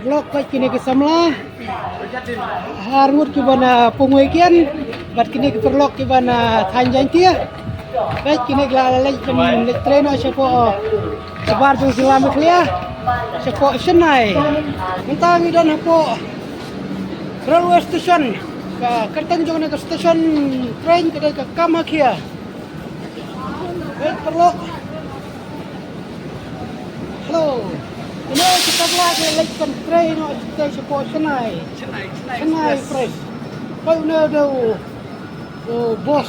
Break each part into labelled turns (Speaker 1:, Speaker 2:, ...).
Speaker 1: Vlog baik kini kesamlah harut kibana penguikian bat kini ke vlog kibana thanjan tia baik kini lalai pen treno siapa sebar jung silam klia siapa senai mentang idon hapo railway station ka kertang jung ke station train ke Kamakya baik vlog halo. Ini kita lagi lekkan train atau support Senai fresh. Kau ada bos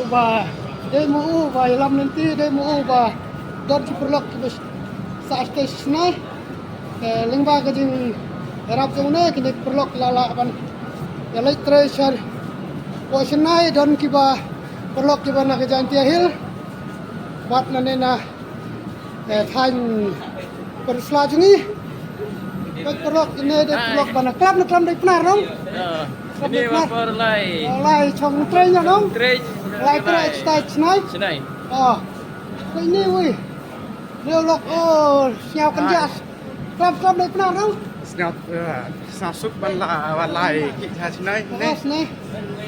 Speaker 1: ubah demo ubah ilam nanti demo ubah dan superlok terus saat Senai lingba kejing Arab zone kini perlok lala ban elektrisar po Senai dan kiba perlok kiba nak Jantia Hill buat nanena than perselajungi perlok ini ada perlok bana klub dari penar dong
Speaker 2: ini vapor
Speaker 1: lai chong trennya dong lai Senai oh ini wih lok oh siap kerja klub dari penar dong
Speaker 3: snap sasuk ban lai kita Senai
Speaker 1: nih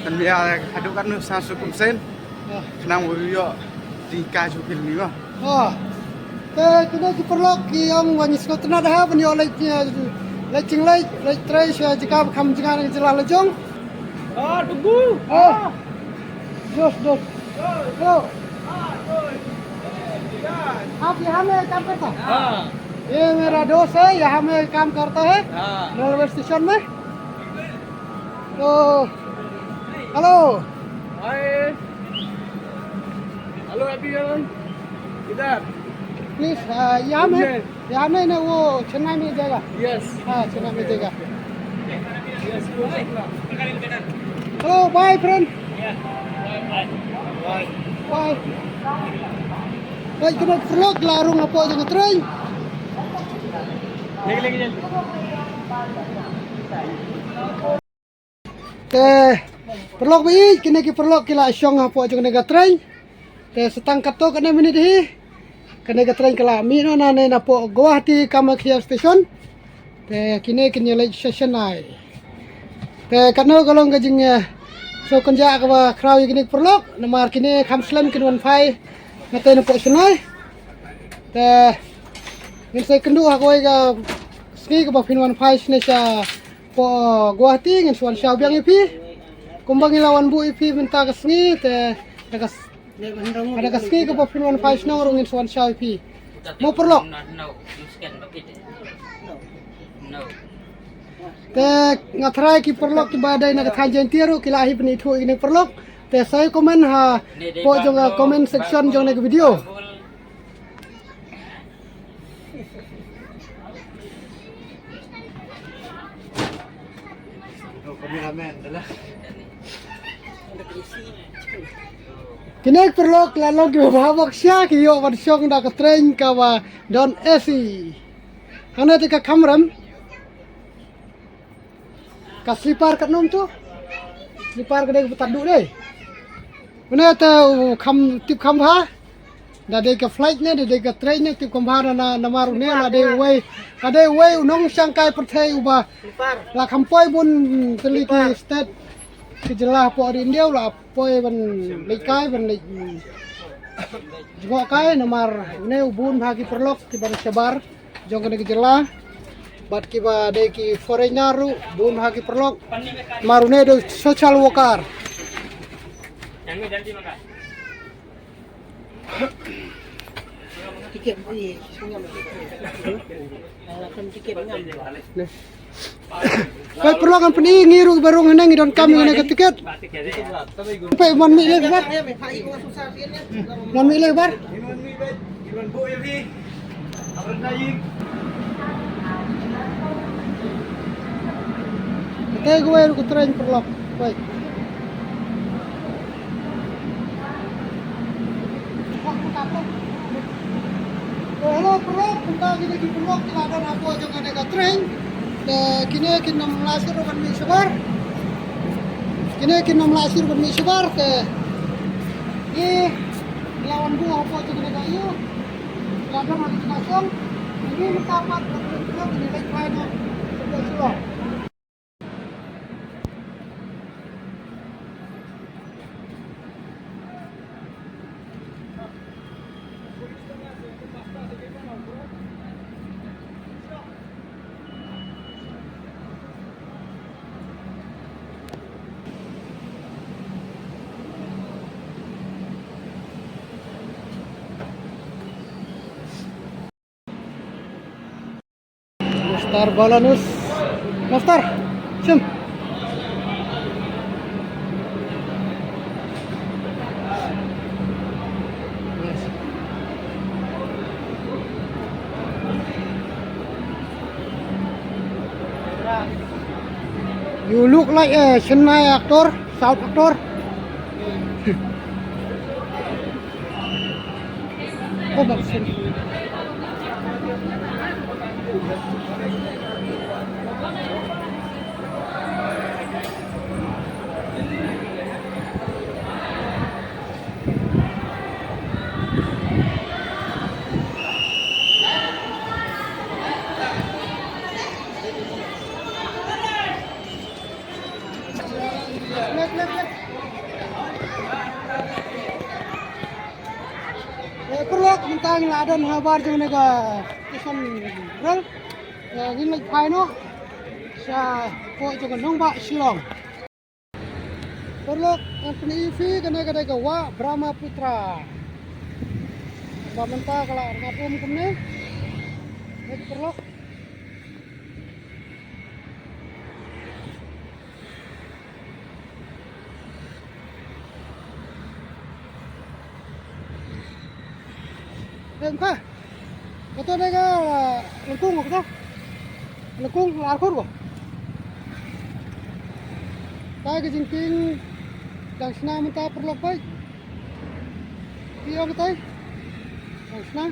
Speaker 3: dan biar hadukan sasuk kumsen kenang wiyo di kaju filmi mah
Speaker 1: oh kena perlok yang wanyis kau tenang dah punya leknya lecing lek trace jika kamu jangan jelah lejong
Speaker 2: tunggu
Speaker 1: dos go आप यहाँ में काम करता है ये मेरा दोस्त है यहाँ में काम करता है रेलवे स्टेशन में तो हेलो
Speaker 2: halo everyone इधर
Speaker 1: प्लीज यहाँ में ना वो चेन्नई में जाएगा
Speaker 2: yes
Speaker 1: हाँ चेन्नई में जाएगा hello bye friend bye baik kena vlog larung apa jangan train
Speaker 2: lagi
Speaker 1: perlok baik kena ki perlok kila syong apa jangan nega train setangkat to kena minit hi kena ke train kala mi no na ne na po Guwahati Kamakya station kini kini late station ai kano kalong gajing so kanja ka kraw kini perlok namar kini kamslam kin 15 ngate na po Senai ngin say kendu ako ga ski ka ba pin 15 ne sa po Guwahati ngin suan siya biang ipi kumbang ilawan bu ipi minta ka sngi ada kaski ke popin 15 na urungin suan siya ipi mau perlok ngatry ki perlok ki badai na kathanjan tiru kila hi pni thu ini perlok saya komen ha po jong comment section jong na video kini perlok lalu di bawah siya kiyo wan syong da ka train ka wa don AC hana tika kamram ka slipar ka nom tu slipar ka dek tadu deh mana tahu tip kambha da dek ka flight ne dek ka train ne tip kambha na namaru ne la dek way unong sangkai perthai uba la kampoi bun teliti state kejelah po di India lah poi ban lekai ban le juga kai nomor ne ubun bagi perlok ki ban sebar jong kena kejelah bat ki ba de ki foreigner ru bun bagi perlok marune do social worker
Speaker 2: janji maka
Speaker 1: tiket ni sungam tiket ngam Kau perlu kan peni ngiru barung henang idon kami henang tiket. Sampai mon mi lebar. Mon mi lebar. Kita gue ku train perlok. Baik. perlu tentang ini di perlu kita ada apa jangan ada train. Kini kita melasir dengan misabar. Kini kita melasir dengan misabar ke lawan buah apa jangan ada iyo. Ladang ada kosong. Ini mutamat berapa ini lagi final. Sudah. Master Balanus. Master. Sim. Yes. You look like a Chennai actor, South actor. Oh, maksud. Perlu tentang ladan habar jeung nega kesan rel gin lagi final sa ko jeung nong ba silong perlu Anthony EV kana kada gawa Brahma Putra bamenta kala ngapum kumne perlu Kah? Kata dia lekung kata. Lekung larkur kok. Kaya kejingking dan senang minta perlu baik. Iya betul. Dan senang.